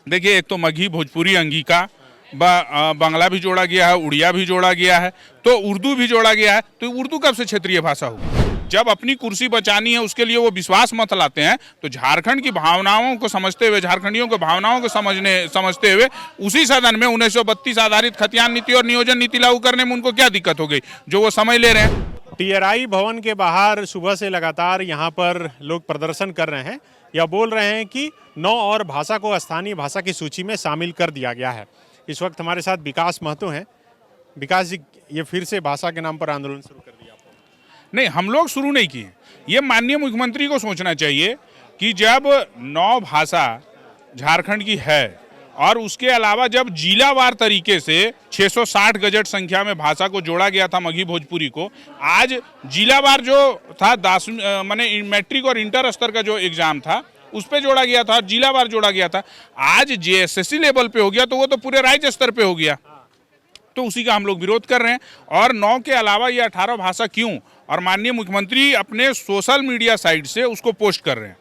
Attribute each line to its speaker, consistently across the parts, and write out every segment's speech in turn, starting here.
Speaker 1: देखिए, एक तो मगही, भोजपुरी, अंगिका, बांग्ला भी जोड़ा गया है, उड़िया भी जोड़ा गया है, तो उर्दू भी जोड़ा गया है। तो उर्दू कब से क्षेत्रीय भाषा होगी? जब अपनी कुर्सी बचानी है उसके लिए वो विश्वास मत लाते हैं, तो झारखंड की भावनाओं को समझते हुए, झारखंडियों की भावनाओं को समझते हुए उसी सदन में 1932 आधारित खतियान नीति और नियोजन नीति लागू करने में उनको क्या दिक्कत हो गई, जो वो समझ ले रहे हैं।
Speaker 2: टीआरआई भवन के बाहर सुबह से लगातार यहाँ पर लोग प्रदर्शन कर रहे हैं या बोल रहे हैं कि 9 और भाषा को स्थानीय भाषा की सूची में शामिल कर दिया गया है। इस वक्त हमारे साथ विकास महतो हैं। विकास जी, ये फिर से भाषा के नाम पर आंदोलन शुरू कर दिया आपने?
Speaker 1: नहीं, हम लोग शुरू नहीं किए। ये माननीय मुख्यमंत्री को सोचना चाहिए कि जब 9 भाषा झारखंड की है और उसके अलावा जब जिलावार तरीके से 660 गजट संख्या में भाषा को जोड़ा गया था मगही भोजपुरी को, आज जिलावार जो था 10 माने मैट्रिक और इंटर स्तर का जो एग्जाम था उस पे जोड़ा गया था, जिलावार जोड़ा गया था। आज जेएसएससी लेवल पे हो गया तो वो तो पूरे राज्य स्तर पे हो गया, तो उसी का हम लोग विरोध कर रहे हैं। और 9 के अलावा ये 18 भाषा क्यों? और माननीय मुख्यमंत्री अपने सोशल मीडिया साइट से उसको पोस्ट कर रहे हैं।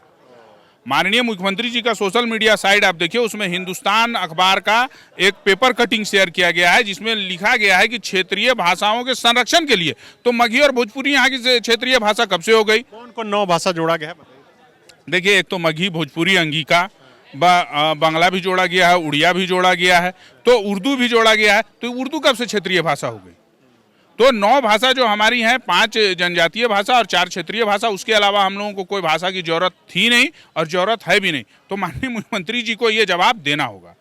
Speaker 1: माननीय मुख्यमंत्री जी का सोशल मीडिया साइट आप देखिए, उसमें हिंदुस्तान अखबार का एक पेपर कटिंग शेयर किया गया है जिसमें लिखा गया है कि क्षेत्रीय भाषाओं के संरक्षण के लिए। तो मगही और भोजपुरी यहाँ की क्षेत्रीय भाषा कब से हो गई?
Speaker 2: कौन कौन 9 भाषा जोड़ा गया है?
Speaker 1: देखिए, एक तो मगही, भोजपुरी, अंगिका, बांग्ला भी जोड़ा गया है, उड़िया भी जोड़ा गया है, तो उर्दू भी जोड़ा गया है। तो उर्दू कब से क्षेत्रीय भाषा हो गई? तो 9 भाषा जो हमारी हैं, 5 जनजातीय भाषा और 4 क्षेत्रीय भाषा, उसके अलावा हम लोगों को कोई भाषा की जरूरत थी नहीं और जरूरत है भी नहीं। तो माननीय मुख्यमंत्री जी को ये जवाब देना होगा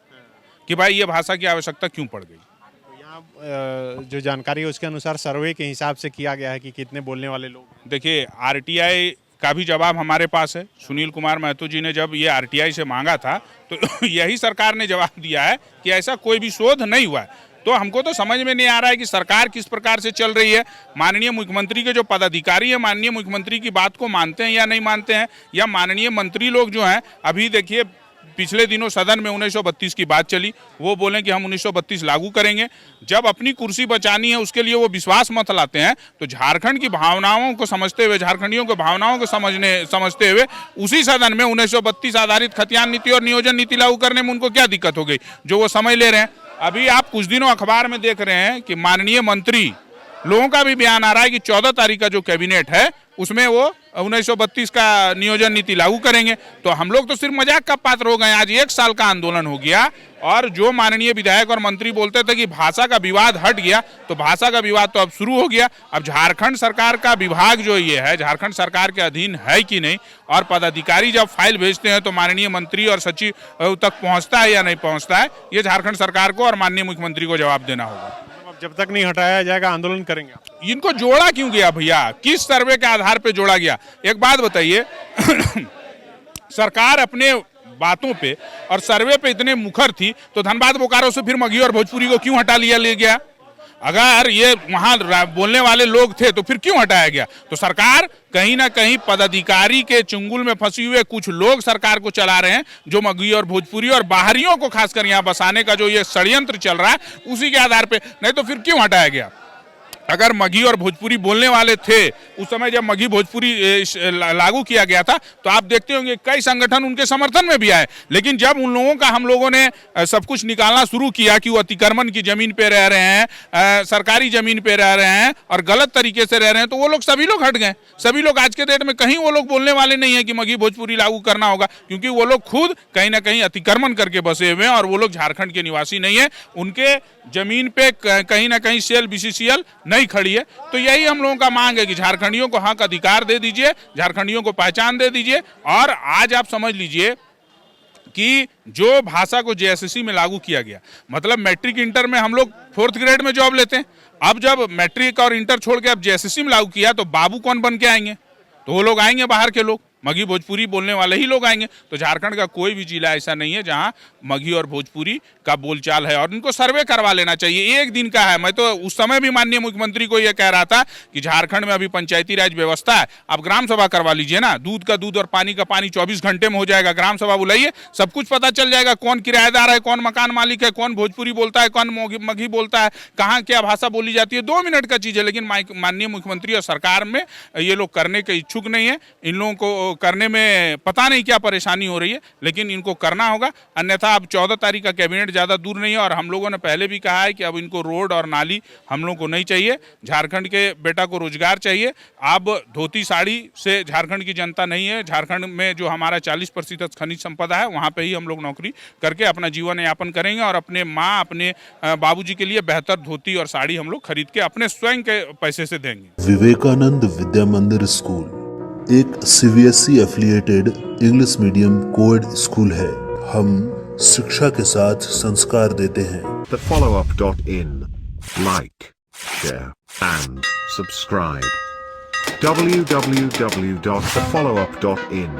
Speaker 1: कि भाई ये भाषा की आवश्यकता क्यों पड़ गई।
Speaker 2: तो यहाँ जो जानकारी है उसके अनुसार सर्वे के हिसाब से किया गया है कि कितने बोलने वाले लोग।
Speaker 1: देखिए, आरटीआई का भी जवाब हमारे पास है। सुनील कुमार महतो जी ने जब ये आरटीआई से मांगा था तो यही सरकार ने जवाब दिया है कि ऐसा कोई भी शोध नहीं हुआ है। तो हमको तो समझ में नहीं आ रहा है कि सरकार किस प्रकार से चल रही है। माननीय मुख्यमंत्री के जो पदाधिकारी हैं, माननीय मुख्यमंत्री की बात को मानते हैं या नहीं मानते हैं, या माननीय मंत्री लोग जो हैं, अभी देखिए पिछले दिनों सदन में 1932 की बात चली, वो बोलें कि हम 1932 लागू करेंगे। जब अपनी कुर्सी बचानी है उसके लिए वो विश्वास मत लाते हैं, तो झारखंड की भावनाओं को समझते हुए, झारखंडियों की भावनाओं को समझते हुए उसी सदन में 1932 आधारित खतियान नीति और नियोजन नीति लागू करने में उनको क्या दिक्कत हो गई, जो वो समझ ले रहे हैं। अभी आप कुछ दिनों अखबार में देख रहे हैं कि माननीय मंत्री लोगों का भी बयान आ रहा है कि 14 तारीख का जो कैबिनेट है उसमें वो 1932 का नियोजन नीति लागू करेंगे। तो हम लोग तो सिर्फ मजाक का पात्र हो गए। आज 1 साल का आंदोलन हो गया और जो माननीय विधायक और मंत्री बोलते थे कि भाषा का विवाद हट गया, तो भाषा का विवाद तो अब शुरू हो गया। अब झारखंड सरकार का विभाग जो ये है, झारखंड सरकार के अधीन है कि नहीं, और पदाधिकारी जब फाइल भेजते हैं तो माननीय मंत्री और सचिव तक पहुंचता है या नहीं पहुंचता है, ये झारखंड सरकार को और माननीय मुख्यमंत्री को जवाब देना होगा।
Speaker 2: जब तक नहीं हटाया जाएगा आंदोलन करेंगे।
Speaker 1: इनको जोड़ा क्यों गया भैया? किस सर्वे के आधार पे जोड़ा गया? एक बात बताइए सरकार अपने बातों पे और सर्वे पे इतने मुखर थी तो धनबाद बोकारो से फिर मगही और भोजपुरी को क्यों हटा लिया ले गया? अगर ये वहां बोलने वाले लोग थे तो फिर क्यों हटाया गया? तो सरकार कहीं ना कहीं पदाधिकारी के चुंगल में फंसी हुए कुछ लोग सरकार को चला रहे हैं, जो मगही और भोजपुरी और बाहरियों को खासकर यहाँ बसाने का जो ये षड्यंत्र चल रहा है उसी के आधार पे। नहीं तो फिर क्यों हटाया गया? अगर मगही और भोजपुरी बोलने वाले थे उस समय जब मगही भोजपुरी लागू किया गया था, तो आप देखते होंगे कई संगठन उनके समर्थन में भी आए। लेकिन जब उन लोगों का हम लोगों ने सब कुछ निकालना शुरू किया कि वो अतिक्रमण की जमीन पे रह रहे हैं, सरकारी जमीन पे रह रहे हैं और गलत तरीके से रह रहे हैं, तो वो लोग सभी लोग हट गए। सभी लोग आज के डेट में कहीं वो लोग बोलने वाले नहीं है कि मगही भोजपुरी लागू करना होगा, क्योंकि वो लोग खुद कहीं ना कहीं अतिक्रमण करके बसे हुए हैं और वो लोग झारखंड के निवासी नहीं है। उनके जमीन पे कहीं ना कहीं सेल बीसीसीएल नहीं खड़ी है। तो यही हम लोगों का मांग है कि झारखंडियों को हक अधिकार दे दीजिए, झारखंडियों को पहचान दे दीजिए। और आज आप समझ लीजिए कि जो भाषा को जेएसएससी में लागू किया गया, मतलब मैट्रिक इंटर में हम लोग 4th ग्रेड में जॉब लेते हैं, अब जब मैट्रिक और इंटर छोड़ के अब जेएसएससी में लागू किया तो बाबू कौन बन के आएंगे? तो वो लोग आएंगे बाहर के लोग, मगही भोजपुरी बोलने वाले ही लोग आएंगे। तो झारखंड का कोई भी जिला ऐसा नहीं है जहां मगही और भोजपुरी का बोलचाल है, और इनको सर्वे करवा लेना चाहिए। 1 दिन का है। मैं तो उस समय भी माननीय मुख्यमंत्री को यह कह रहा था कि झारखंड में अभी पंचायती राज व्यवस्था है, आप ग्राम सभा करवा लीजिए ना, दूध का दूध और पानी का पानी 24 घंटे में हो जाएगा। ग्राम सभा बुलाइए, सब कुछ पता चल जाएगा, कौन किराएदार है, कौन मकान मालिक है, कौन भोजपुरी बोलता है, कौन मगही बोलता है, कहाँ क्या भाषा बोली जाती है। 2 मिनट का चीज़ है। लेकिन माननीय मुख्यमंत्री और सरकार में ये लोग करने के इच्छुक नहीं है। इन लोगों को करने में पता नहीं क्या परेशानी हो रही है, लेकिन इनको करना होगा। अन्यथा अब 14 तारीख का कैबिनेट ज़्यादा दूर नहीं है और हम लोगों ने पहले भी कहा है कि अब इनको रोड और नाली हम लोग को नहीं चाहिए। झारखंड के बेटा को रोजगार चाहिए। अब धोती साड़ी से झारखंड की जनता नहीं है। झारखंड में जो हमारा 40% खनिज संपदा है, वहाँ पे ही हम लोग नौकरी करके अपना जीवन यापन करेंगे और अपने माँ, अपने बाबूजी के लिए बेहतर धोती और साड़ी हम लोग खरीद के अपने स्वयं के पैसे से देंगे।
Speaker 3: विवेकानंद विद्या मंदिर स्कूल एक CBSE affiliated English medium coed school है। हम शिक्षा के साथ संस्कार देते हैं।
Speaker 4: thefollowup.in. Like, share, and subscribe. www.thefollowup.in